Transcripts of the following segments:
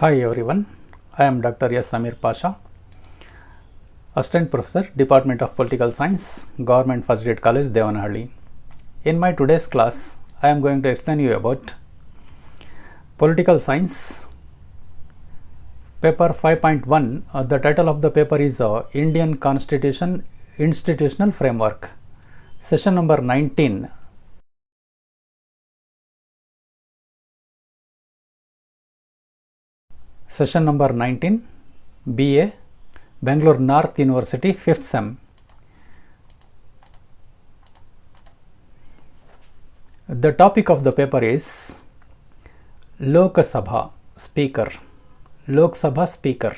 Hi everyone, I am Dr. S. Samir Pasha, Assistant Professor, Department of Political Science, Government First Grade College, Devanahalli. In my today's class, I am going to explain you about Political Science, Paper 5.1. The title of the paper is Indian Constitution Institutional Framework, Session number 19. Session number 19, BA, Bangalore North University, 5th SEM. The topic of the paper is Lok Sabha Speaker. Lok Sabha Speaker.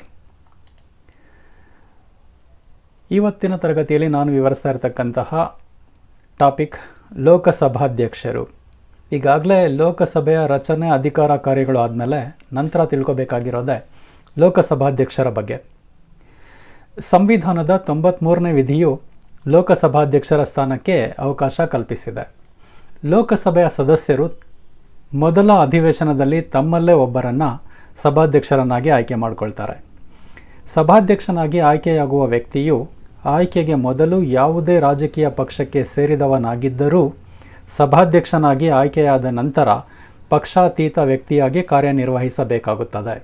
ಇವತ್ತಿನ ತರಗತಿಯಲ್ಲಿ ನಾನು ವಿವರಿಸ್ತಾ ಇರತಕ್ಕಂತಹ topic ಲೋಕಸಭಾಧ್ಯಕ್ಷರು. ಈಗಾಗಲೇ ಲೋಕಸಭೆಯ ರಚನೆ ಅಧಿಕಾರ ಕಾರ್ಯಗಳು ಆದಮೇಲೆ ನಂತರ ತಿಳ್ಕೊಬೇಕಾಗಿರೋದೆ ಲೋಕಸಭಾಧ್ಯಕ್ಷರ ಬಗ್ಗೆ. ಸಂವಿಧಾನದ 93ನೇ ವಿಧಿಯು ಲೋಕಸಭಾಧ್ಯಕ್ಷರ ಸ್ಥಾನಕ್ಕೆ ಅವಕಾಶ ಕಲ್ಪಿಸಿದೆ. ಲೋಕಸಭೆಯ ಸದಸ್ಯರು ಮೊದಲ ಅಧಿವೇಶನದಲ್ಲಿ ತಮ್ಮಲ್ಲೇ ಒಬ್ಬರನ್ನು ಸಭಾಧ್ಯಕ್ಷರನ್ನಾಗಿ ಆಯ್ಕೆ ಮಾಡಿಕೊಳ್ತಾರೆ. ಸಭಾಧ್ಯಕ್ಷನಾಗಿ ಆಯ್ಕೆಯಾಗುವ ವ್ಯಕ್ತಿಯು ಆಯ್ಕೆಗೆ ಮೊದಲು ಯಾವುದೇ ರಾಜಕೀಯ ಪಕ್ಷಕ್ಕೆ ಸೇರಿದವನಾಗಿದ್ದರೂ ಸಭಾಧ್ಯಕ್ಷನಾಗಿ ಆಯ್ಕೆಯಾದ ನಂತರ ಪಕ್ಷಾತೀತ ವ್ಯಕ್ತಿಯಾಗಿ ಕಾರ್ಯನಿರ್ವಹಿಸಬೇಕಾಗುತ್ತದೆ.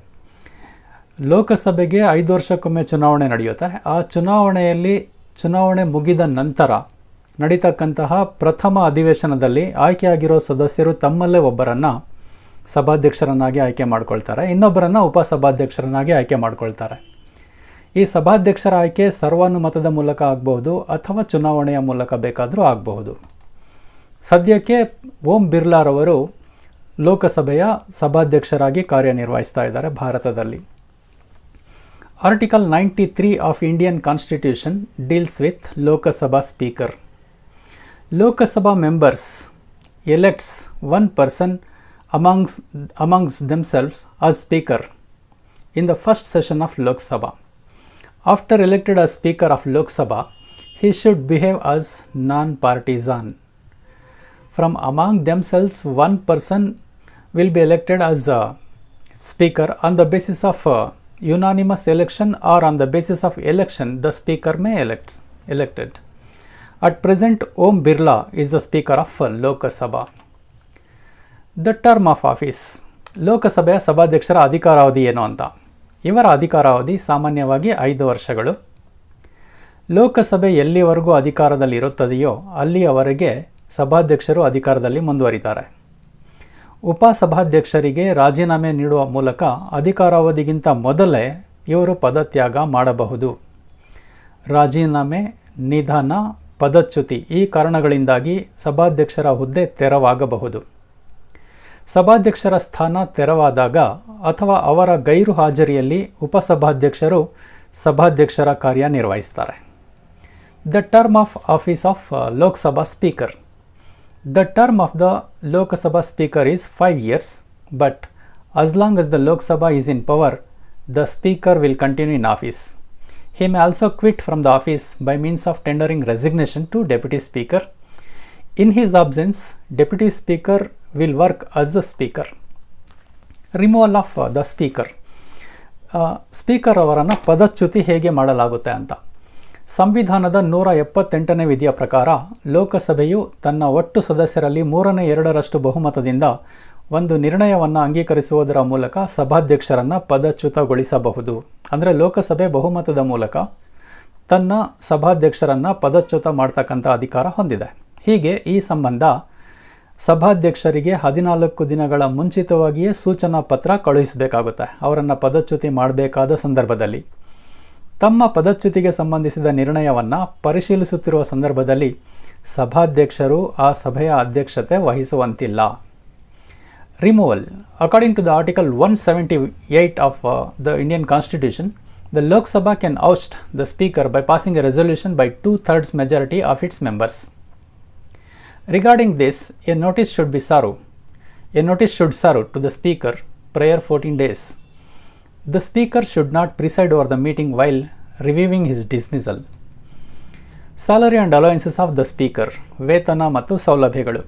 ಲೋಕಸಭೆಗೆ 5 ವರ್ಷಕ್ಕೊಮ್ಮೆ ಚುನಾವಣೆ ನಡೆಯುತ್ತೆ. ಆ ಚುನಾವಣೆ ಮುಗಿದ ನಂತರ ನಡೀತಕ್ಕಂತಹ ಪ್ರಥಮ ಅಧಿವೇಶನದಲ್ಲಿ ಆಯ್ಕೆಯಾಗಿರೋ ಸದಸ್ಯರು ತಮ್ಮಲ್ಲೇ ಒಬ್ಬರನ್ನು ಸಭಾಧ್ಯಕ್ಷರನ್ನಾಗಿ ಆಯ್ಕೆ ಮಾಡ್ಕೊಳ್ತಾರೆ, ಇನ್ನೊಬ್ಬರನ್ನು ಉಪಸಭಾಧ್ಯಕ್ಷರನ್ನಾಗಿ ಆಯ್ಕೆ ಮಾಡ್ಕೊಳ್ತಾರೆ. ಈ ಸಭಾಧ್ಯಕ್ಷರ ಆಯ್ಕೆ ಸರ್ವಾನುಮತದ ಮೂಲಕ ಆಗಬಹುದು ಅಥವಾ ಚುನಾವಣೆಯ ಮೂಲಕ ಬೇಕಾದರೂ ಆಗಬಹುದು. ಸದ್ಯಕ್ಕೆ ಓಂ ಬಿರ್ಲಾರವರು ಲೋಕಸಭೆಯ ಸಭಾಧ್ಯಕ್ಷರಾಗಿ ಕಾರ್ಯನಿರ್ವಹಿಸ್ತಾ ಇದ್ದಾರೆ ಭಾರತದಲ್ಲಿ. Article 93 of Indian constitution deals with Lok Sabha speaker. Lok Sabha members elects one person amongst themselves as speaker in the first session of Lok Sabha. After elected as speaker of Lok Sabha, he should behave as non-partisan. From among themselves, one person will be elected as a speaker on the basis of unanimous election, or on the basis of election the speaker may elected. At present, Om Birla is the speaker of Lok Sabha. The term of office. ಲೋಕಸಭೆಯ ಸಭಾಧ್ಯಕ್ಷರ ಅಧಿಕಾರಾವಧಿ ಏನು ಅಂತ. ಇವರ ಅಧಿಕಾರಾವಧಿ ಸಾಮಾನ್ಯವಾಗಿ 5 ವರ್ಷಗಳು. ಲೋಕಸಭೆ ಎಲ್ಲಿವರೆಗೂ ಅಧಿಕಾರದಲ್ಲಿ ಇರುತ್ತದೆಯೋ ಅಲ್ಲಿಯವರೆಗೆ ಸಭಾಧ್ಯಕ್ಷರು ಅಧಿಕಾರದಲ್ಲಿ ಮುಂದುವರಿತಾರೆ. ಉಪಸಭಾಧ್ಯಕ್ಷರಿಗೆ ರಾಜೀನಾಮೆ ನೀಡುವ ಮೂಲಕ ಅಧಿಕಾರಾವಧಿಗಿಂತ ಮೊದಲೇ ಇವರು ಪದತ್ಯಾಗ ಮಾಡಬಹುದು. ರಾಜೀನಾಮೆ, ನಿಧನ, ಪದಚ್ಯುತಿ ಈ ಕಾರಣಗಳಿಂದಾಗಿ ಸಭಾಧ್ಯಕ್ಷರ ಹುದ್ದೆ ತೆರವಾಗಬಹುದು. ಸಭಾಧ್ಯಕ್ಷರ ಸ್ಥಾನ ತೆರವಾದಾಗ ಅಥವಾ ಅವರ ಗೈರು ಹಾಜರಿಯಲ್ಲಿ ಉಪಸಭಾಧ್ಯಕ್ಷರು ಸಭಾಧ್ಯಕ್ಷರ ಕಾರ್ಯನಿರ್ವಹಿಸ್ತಾರೆ. The term of office of Lok Sabha speaker. The term of the Lok Sabha speaker is 5 years, but as long as the Lok Sabha is in power, the speaker will continue in office. He may also quit from the office by means of tendering resignation to deputy speaker. In his absence, deputy speaker will work as the speaker. Removal of the speaker. Speaker ಅವರನ್ನು ಪದಚ್ಯುತಿ ಹೇಗೆ ಮಾಡಲಾಗುತ್ತೆ ಅಂತ. ಸಂವಿಧಾನದ 178ನೇ ವಿಧಿಯ ಪ್ರಕಾರ ಲೋಕಸಭೆಯು ತನ್ನ ಒಟ್ಟು ಸದಸ್ಯರಲ್ಲಿ 3/2 ಬಹುಮತದಿಂದ ಒಂದು ನಿರ್ಣಯವನ್ನು ಅಂಗೀಕರಿಸುವುದರ ಮೂಲಕ ಸಭಾಧ್ಯಕ್ಷರನ್ನು ಪದಚ್ಯುತಗೊಳಿಸಬಹುದು. ಅಂದರೆ ಲೋಕಸಭೆ ಬಹುಮತದ ಮೂಲಕ ತನ್ನ ಸಭಾಧ್ಯಕ್ಷರನ್ನು ಪದಚ್ಯುತ ಮಾಡ್ತಕ್ಕಂಥ ಅಧಿಕಾರ ಹೊಂದಿದೆ. ಹೀಗೆ ಈ ಸಂಬಂಧ ಸಭಾಧ್ಯಕ್ಷರಿಗೆ 14 ದಿನಗಳ ಮುಂಚಿತವಾಗಿಯೇ ಸೂಚನಾ ಪತ್ರ ಕಳುಹಿಸಬೇಕಾಗುತ್ತೆ ಅವರನ್ನು ಪದಚ್ಯುತಿ ಮಾಡಬೇಕಾದ ಸಂದರ್ಭದಲ್ಲಿ. ತಮ್ಮ ಪದಚ್ಯುತಿಗೆ ಸಂಬಂಧಿಸಿದ ನಿರ್ಣಯವನ್ನು ಪರಿಶೀಲಿಸುತ್ತಿರುವ ಸಂದರ್ಭದಲ್ಲಿ ಸಭಾಧ್ಯಕ್ಷರು ಆ ಸಭೆಯ ಅಧ್ಯಕ್ಷತೆ ವಹಿಸುವಂತಿಲ್ಲ. Removal. According to the article 178 of the Indian constitution, the Lok Sabha can oust the speaker by passing a resolution by 2/3 majority of its members. Regarding this, a notice should serve to the speaker prior 14 days. The speaker should not preside over the meeting while reviewing his dismissal. Salary and allowances of the speaker. ವೇತನ ಮತ್ತು ಸೌಲಭ್ಯಗಳು.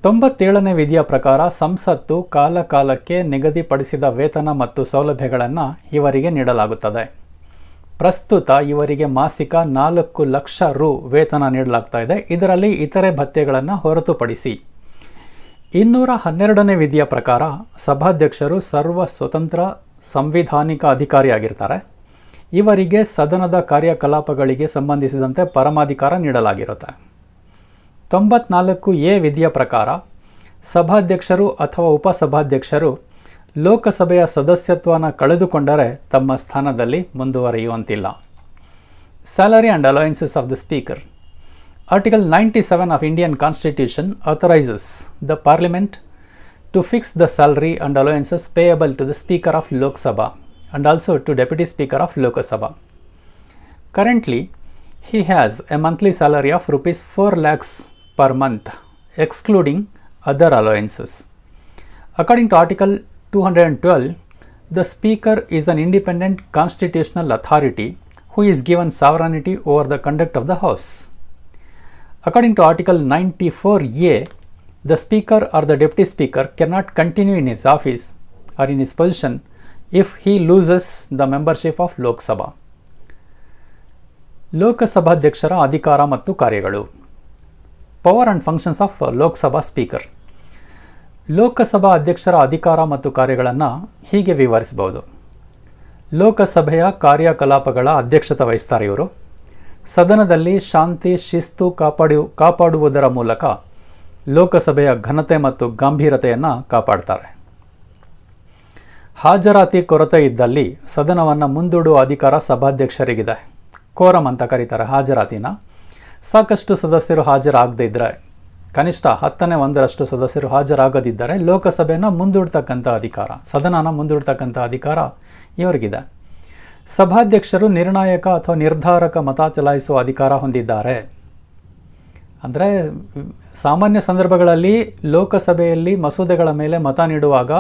97ನೇ ವಿಧಿಯ ಪ್ರಕಾರ ಸಂಸತ್ತು ಕಾಲಕಾಲಕ್ಕೆ ನಿಗದಿಪಡಿಸಿದ ವೇತನ ಮತ್ತು ಸೌಲಭ್ಯಗಳನ್ನು ಇವರಿಗೆ ನೀಡಲಾಗುತ್ತದೆ. ಪ್ರಸ್ತುತ ಇವರಿಗೆ ಮಾಸಿಕ 4 ಲಕ್ಷ ರು ವೇತನ ನೀಡಲಾಗ್ತಾ ಇದೆ. ಇದರಲ್ಲಿ ಇತರೆ ಭತ್ಯೆಗಳನ್ನು ಹೊರತುಪಡಿಸಿ 212ನೇ ವಿಧಿಯ ಪ್ರಕಾರ ಸಭಾಧ್ಯಕ್ಷರು ಸರ್ವ ಸ್ವತಂತ್ರ ಸಂವಿಧಾನಿಕ ಅಧಿಕಾರಿಯಾಗಿರ್ತಾರೆ. ಇವರಿಗೆ ಸದನದ ಕಾರ್ಯಕಲಾಪಗಳಿಗೆ ಸಂಬಂಧಿಸಿದಂತೆ ಪರಮಾಧಿಕಾರ ನೀಡಲಾಗಿರುತ್ತೆ. 94A ವಿಧಿಯ ಪ್ರಕಾರ ಸಭಾಧ್ಯಕ್ಷರು ಅಥವಾ ಉಪಸಭಾಧ್ಯಕ್ಷರು ಲೋಕಸಭೆಯ ಸದಸ್ಯತ್ವನ ಕಳೆದುಕೊಂಡರೆ ತಮ್ಮ ಸ್ಥಾನದಲ್ಲಿ ಮುಂದುವರಿಯುವಂತಿಲ್ಲ. Salary and allowances of the speaker. Article 97 of Indian Constitution authorizes the Parliament to fix the salary and allowances payable to the Speaker of Lok Sabha and also to Deputy Speaker of Lok Sabha. Currently, he has a monthly salary of rupees 4 lakhs per month, excluding other allowances. According to Article 212, the Speaker is an independent constitutional authority who is given sovereignty over the conduct of the House. According to Article 94A, the Speaker or the Deputy Speaker cannot continue in his office or in his position if he loses the membership of Lok Sabha. ಲೋಕಸಭಾಧ್ಯಕ್ಷರ ಅಧಿಕಾರ ಮತ್ತು ಕಾರ್ಯಗಳು. Power and functions of Lok Sabha speaker. Lok Sabha ಅಧ್ಯಕ್ಷರ ಅಧಿಕಾರ ಮತ್ತು ಕಾರ್ಯಗಳನ್ನು ಹೀಗೆ ವಿವರಿಸಬಹುದು. ಲೋಕಸಭೆಯ ಕಾರ್ಯಕಲಾಪಗಳ ಅಧ್ಯಕ್ಷತೆ ವಹಿಸ್ತಾರೆ ಇವರು. ಸದನದಲ್ಲಿ ಶಾಂತಿ ಶಿಸ್ತು ಕಾಪಾಡುವುದರ ಮೂಲಕ ಲೋಕಸಭೆಯ ಘನತೆ ಮತ್ತು ಗಂಭೀರತೆಯನ್ನು ಕಾಪಾಡ್ತಾರೆ. ಹಾಜರಾತಿ ಕೊರತೆ ಇದ್ದಲ್ಲಿ ಸದನವನ್ನು ಮುಂದೂಡುವ ಅಧಿಕಾರ ಸಭಾಧ್ಯಕ್ಷರಿಗಿದೆ. ಕೋರಮ್ ಅಂತ ಕರೀತಾರೆ ಹಾಜರಾತಿನ. ಸಾಕಷ್ಟು ಸದಸ್ಯರು ಹಾಜರಾಗದೇ ಇದ್ದರೆ, ಕನಿಷ್ಠ 10/1 ಸದಸ್ಯರು ಹಾಜರಾಗದಿದ್ದರೆ ಲೋಕಸಭೆಯನ್ನು ಮುಂದೂಡ್ತಕ್ಕಂಥ ಅಧಿಕಾರ, ಸದನನ ಮುಂದೂಡ್ತಕ್ಕಂಥ ಅಧಿಕಾರ ಇವರಿಗಿದೆ. ಸಭಾಧ್ಯಕ್ಷರು ನಿರ್ಣಾಯಕ ಅಥವಾ ನಿರ್ಧಾರಕ ಮತ ಚಲಾಯಿಸುವ ಅಧಿಕಾರ ಹೊಂದಿದ್ದಾರೆ. ಅಂದರೆ ಸಾಮಾನ್ಯ ಸಂದರ್ಭಗಳಲ್ಲಿ ಲೋಕಸಭೆಯಲ್ಲಿ ಮಸೂದೆಗಳ ಮೇಲೆ ಮತ ನೀಡುವಾಗ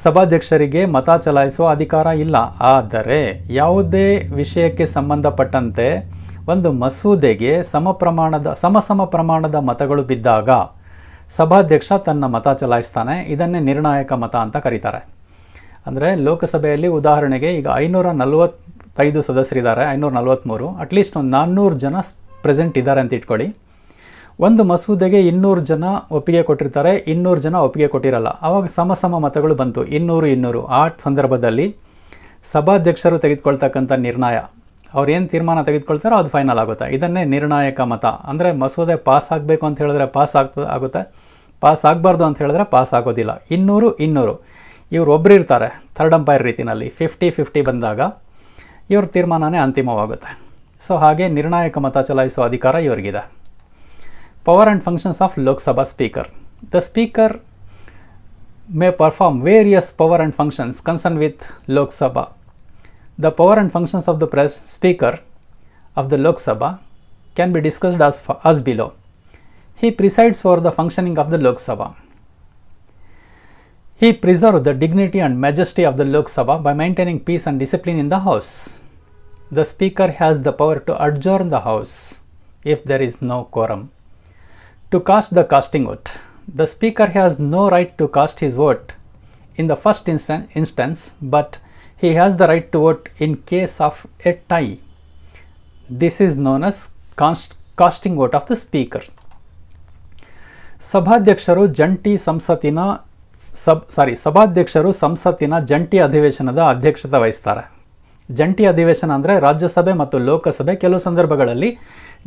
ಸಭಾಧ್ಯಕ್ಷರಿಗೆ ಮತ ಚಲಾಯಿಸುವ ಅಧಿಕಾರ ಇಲ್ಲ. ಆದರೆ ಯಾವುದೇ ವಿಷಯಕ್ಕೆ ಸಂಬಂಧಪಟ್ಟಂತೆ ಒಂದು ಮಸೂದೆಗೆ ಸಮ ಪ್ರಮಾಣದ ಮತಗಳು ಬಿದ್ದಾಗ ಸಭಾಧ್ಯಕ್ಷ ತನ್ನ ಮತ ಚಲಾಯಿಸ್ತಾನೆ. ಇದನ್ನೇ ನಿರ್ಣಾಯಕ ಮತ ಅಂತ ಕರೀತಾರೆ. ಅಂದರೆ ಲೋಕಸಭೆಯಲ್ಲಿ ಉದಾಹರಣೆಗೆ ಈಗ 545 ಸದಸ್ಯರಿದ್ದಾರೆ, 543, ಅಟ್ಲೀಸ್ಟ್ ಒಂದು 400 ಜನ ಪ್ರೆಸೆಂಟ್ ಇದ್ದಾರೆ ಅಂತ ಇಟ್ಕೊಳ್ಳಿ. ಒಂದು ಮಸೂದೆಗೆ 200 ಜನ ಒಪ್ಪಿಗೆ ಕೊಟ್ಟಿರ್ತಾರೆ, 200 ಜನ ಒಪ್ಪಿಗೆ ಕೊಟ್ಟಿರಲ್ಲ. ಆವಾಗ ಸಮ ಮತಗಳು ಬಂತು, 200. ಆ ಸಂದರ್ಭದಲ್ಲಿ ಸಭಾಧ್ಯಕ್ಷರು ತೆಗೆದುಕೊಳ್ತಕ್ಕಂಥ ನಿರ್ಣಯ, ಅವ್ರು ಏನು ತೀರ್ಮಾನ ತೆಗೆದುಕೊಳ್ತಾರೋ ಅದು ಫೈನಲ್ ಆಗುತ್ತೆ. ಇದನ್ನೇ ನಿರ್ಣಾಯಕ ಮತ. ಅಂದರೆ ಮಸೂದೆ ಪಾಸ್ ಆಗಬೇಕು ಅಂತ ಹೇಳಿದ್ರೆ ಪಾಸ್ ಆಗುತ್ತೆ, ಪಾಸ್ ಆಗಬಾರ್ದು ಅಂತ ಹೇಳಿದ್ರೆ ಪಾಸ್ ಆಗೋದಿಲ್ಲ. 200 ಇವ್ರು ಒಬ್ಬರು ಇರ್ತಾರೆ ಥರ್ಡ್ ಅಂಪೈರ್ ರೀತಿಯಲ್ಲಿ. 50-50 ಬಂದಾಗ ಇವ್ರ ತೀರ್ಮಾನನೇ ಅಂತಿಮವಾಗುತ್ತೆ. ಸೊ ಹಾಗೆ ನಿರ್ಣಾಯಕ ಮತ ಚಲಾಯಿಸುವ ಅಧಿಕಾರ ಇವರಿಗಿದೆ. Power and functions of Lok Sabha speaker. The speaker may perform various power and functions concern with Lok Sabha. The power and functions of the Speaker of the Lok Sabha can be discussed as below. He presides over the functioning of the Lok Sabha. He preserves the dignity and majesty of the Lok Sabha by maintaining peace and discipline in the House. The Speaker has the power to adjourn the House if there is no quorum. To cast the casting vote. The Speaker has no right to cast his vote in the first instance, but he has the right to vote in case of a tie. This is known as casting vote of the Speaker. ಸಭಾಧ್ಯಕ್ಷರು ಸಂಸತ್ತಿನ ಜಂಟಿ ಅಧಿವೇಶನದ ಅಧ್ಯಕ್ಷತೆ ವಹಿಸ್ತಾರೆ. ಜಂಟಿ ಅಧಿವೇಶನ ಅಂದರೆ ರಾಜ್ಯಸಭೆ ಮತ್ತು ಲೋಕಸಭೆ ಕೆಲವು ಸಂದರ್ಭಗಳಲ್ಲಿ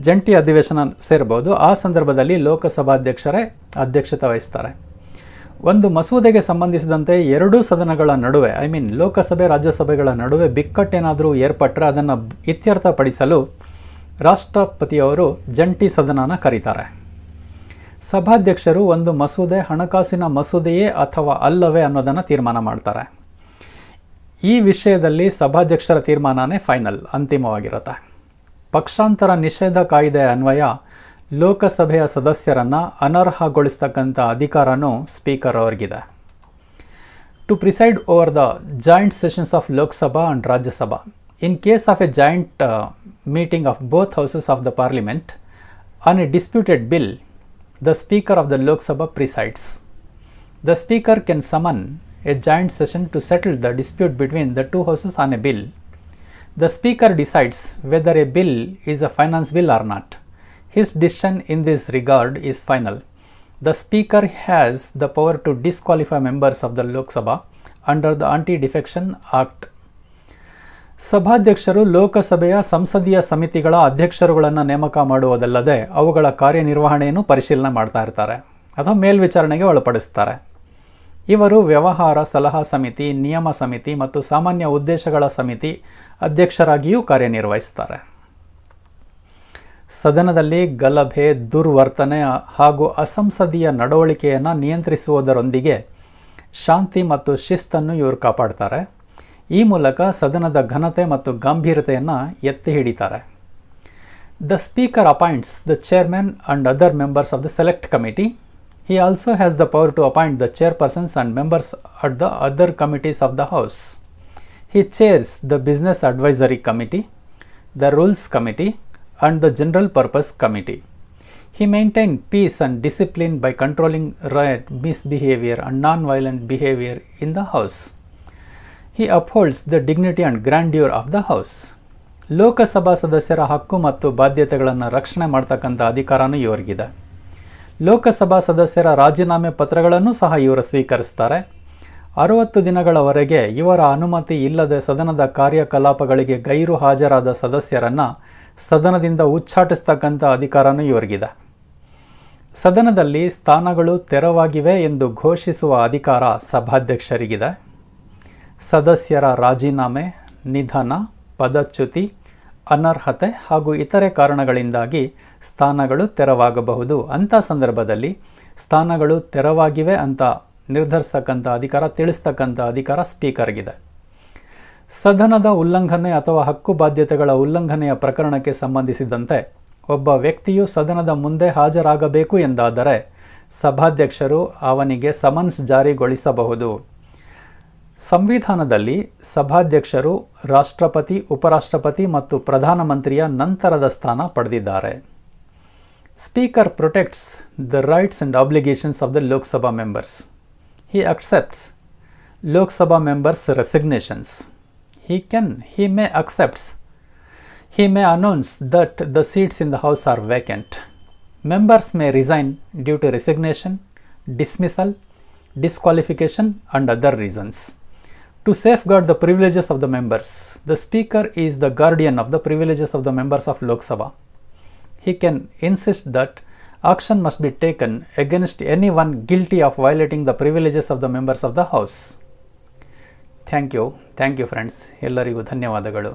ಜಂಟಿ ಅಧಿವೇಶನ ಸೇರಬಹುದು. ಆ ಸಂದರ್ಭದಲ್ಲಿ ಲೋಕಸಭಾಧ್ಯಕ್ಷರೇ ಅಧ್ಯಕ್ಷತೆ ವಹಿಸ್ತಾರೆ. ಒಂದು ಮಸೂದೆಗೆ ಸಂಬಂಧಿಸಿದಂತೆ ಎರಡೂ ಸದನಗಳ ನಡುವೆ, ಲೋಕಸಭೆ ರಾಜ್ಯಸಭೆಗಳ ನಡುವೆ ಬಿಕ್ಕಟ್ಟೇನಾದರೂ ಏರ್ಪಟ್ಟರೆ ಅದನ್ನು ಇತ್ಯರ್ಥಪಡಿಸಲು ರಾಷ್ಟ್ರಪತಿಯವರು ಜಂಟಿ ಸದನನ ಕರೀತಾರೆ. ಸಭಾಧ್ಯಕ್ಷರು ಒಂದು ಮಸೂದೆ ಹಣಕಾಸಿನ ಮಸೂದೆಯೇ ಅಥವಾ ಅಲ್ಲವೇ ಅನ್ನೋದನ್ನು ತೀರ್ಮಾನ ಮಾಡ್ತಾರೆ. ಈ ವಿಷಯದಲ್ಲಿ ಸಭಾಧ್ಯಕ್ಷರ ತೀರ್ಮಾನನೇ ಫೈನಲ್, ಅಂತಿಮವಾಗಿರುತ್ತೆ. ಪಕ್ಷಾಂತರ ನಿಷೇಧ ಕಾಯ್ದೆ ಅನ್ವಯ ಲೋಕಸಭೆಯ ಸದಸ್ಯರನ್ನು ಅನರ್ಹಗೊಳಿಸ್ತಕ್ಕಂಥ ಅಧಿಕಾರನೂ ಸ್ಪೀಕರ್ ಅವರಿಗಿದೆ. To preside over the joint sessions of Lok Sabha and Rajya Sabha in case of a joint meeting of both houses of the parliament on a disputed bill, The Speaker of the Lok Sabha presides. The Speaker can summon a joint session to settle the dispute between the two houses on a bill. The Speaker decides whether a bill is a finance bill or not. His decision in this regard is final. The Speaker has the power to disqualify members of the Lok Sabha under the Anti-Defection Act. ಸಭಾಧ್ಯಕ್ಷರು ಲೋಕಸಭೆಯ ಸಂಸದೀಯ ಸಮಿತಿಗಳ ಅಧ್ಯಕ್ಷರುಗಳನ್ನು ನೇಮಕ ಮಾಡುವುದಲ್ಲದೆ ಅವುಗಳ ಕಾರ್ಯನಿರ್ವಹಣೆಯನ್ನು ಪರಿಶೀಲನೆ ಮಾಡ್ತಾ ಇರ್ತಾರೆ ಅಥವಾ ಮೇಲ್ವಿಚಾರಣೆಗೆ ಒಳಪಡಿಸ್ತಾರೆ. ಇವರು ವ್ಯವಹಾರ ಸಲಹಾ ಸಮಿತಿ, ನಿಯಮ ಸಮಿತಿ ಮತ್ತು ಸಾಮಾನ್ಯ ಉದ್ದೇಶಗಳ ಸಮಿತಿ ಅಧ್ಯಕ್ಷರಾಗಿಯೂ ಕಾರ್ಯನಿರ್ವಹಿಸ್ತಾರೆ. ಸದನದಲ್ಲಿ ಗಲಭೆ, ದುರ್ವರ್ತನೆ ಹಾಗೂ ಅಸಂಸದೀಯ ನಡವಳಿಕೆಯನ್ನು ನಿಯಂತ್ರಿಸುವುದರೊಂದಿಗೆ ಶಾಂತಿ ಮತ್ತು ಶಿಸ್ತನ್ನು ಇವರು ಕಾಪಾಡ್ತಾರೆ. ಈ ಮೂಲಕ ಸದನದ ಘನತೆ ಮತ್ತು ಗಾಂಭೀರ್ಯತೆಯನ್ನು ಎತ್ತಿ ಹಿಡಿತಾರೆ. The speaker appoints the chairman and other members of the select committee. He also has the power to appoint the chairpersons and members at the other committees of the House. He chairs the Business Advisory Committee, the Rules Committee, and the General Purpose Committee. He maintains peace and discipline by controlling riot, misbehavior, and non-violent behavior in the House. He upholds the dignity and grandeur of the House. Lok Sabha ಸದಸ್ಯರ ಹಕ್ಕು ಮತ್ತು ಬಾಧ್ಯತೆಗಳನ್ನು ರಕ್ಷಣೆ ಮಾಡ್ತಕ್ಕಂಥ ಅಧಿಕಾರನೂ ಇವರಿಗಿದೆ. ಲೋಕಸಭಾ ಸದಸ್ಯರ ರಾಜೀನಾಮೆ ಪತ್ರಗಳನ್ನು ಸಹ ಇವರು ಸ್ವೀಕರಿಸ್ತಾರೆ. 60 ದಿನಗಳವರೆಗೆ ಇವರ ಅನುಮತಿ ಇಲ್ಲದೆ ಸದನದ ಕಾರ್ಯಕಲಾಪಗಳಿಗೆ ಗೈರು ಹಾಜರಾದ ಸದಸ್ಯರನ್ನು ಸದನದಿಂದ ಉಚ್ಚಾಟಿಸ್ತಕ್ಕಂಥ ಅಧಿಕಾರನೂ ಇವರಿಗಿದೆ. ಸದನದಲ್ಲಿ ಸ್ಥಾನಗಳು ತೆರವಾಗಿವೆ ಎಂದು ಘೋಷಿಸುವ ಅಧಿಕಾರ ಸಭಾಧ್ಯಕ್ಷರಿಗಿದೆ. ಸದಸ್ಯರ ರಾಜೀನಾಮೆ, ನಿಧನ, ಪದಚ್ಯುತಿ, ಅನರ್ಹತೆ ಹಾಗೂ ಇತರೆ ಕಾರಣಗಳಿಂದಾಗಿ ಸ್ಥಾನಗಳು ತೆರವಾಗಬಹುದು. ಅಂಥ ಸಂದರ್ಭದಲ್ಲಿ ಸ್ಥಾನಗಳು ತೆರವಾಗಿವೆ ಅಂತ ನಿರ್ಧರಿಸ್ತಕ್ಕಂಥ ಅಧಿಕಾರ, ತಿಳಿಸ್ತಕ್ಕಂಥ ಅಧಿಕಾರ ಸ್ಪೀಕರ್ಗಿದೆ. ಸದನದ ಉಲ್ಲಂಘನೆ ಅಥವಾ ಹಕ್ಕು ಬಾಧ್ಯತೆಗಳ ಉಲ್ಲಂಘನೆಯ ಪ್ರಕರಣಕ್ಕೆ ಸಂಬಂಧಿಸಿದಂತೆ ಒಬ್ಬ ವ್ಯಕ್ತಿಯು ಸದನದ ಮುಂದೆ ಹಾಜರಾಗಬೇಕು ಎಂದಾದರೆ ಸಭಾಧ್ಯಕ್ಷರು ಅವನಿಗೆ ಸಮನ್ಸ್ ಜಾರಿಗೊಳಿಸಬಹುದು. ಸಂವಿಧಾನದಲ್ಲಿ ಸಭಾಧ್ಯಕ್ಷರು ರಾಷ್ಟ್ರಪತಿ, ಉಪರಾಷ್ಟ್ರಪತಿ ಮತ್ತು ಪ್ರಧಾನಮಂತ್ರಿಯ ನಂತರದ ಸ್ಥಾನ ಪಡೆದಿದ್ದಾರೆ. Speaker protects the rights and obligations of the Lok Sabha members. He accepts Lok Sabha members' resignations. He may announce that the seats in the House are vacant. Members may resign due to resignation, dismissal, disqualification, and other reasons. To safeguard the privileges of the members, the Speaker is the guardian of the privileges of the members of Lok Sabha. He can insist that action must be taken against anyone guilty of violating the privileges of the members of the House. Thank you friends. ಎಲ್ಲರಿಗೂ ಧನ್ಯವಾದಗಳು.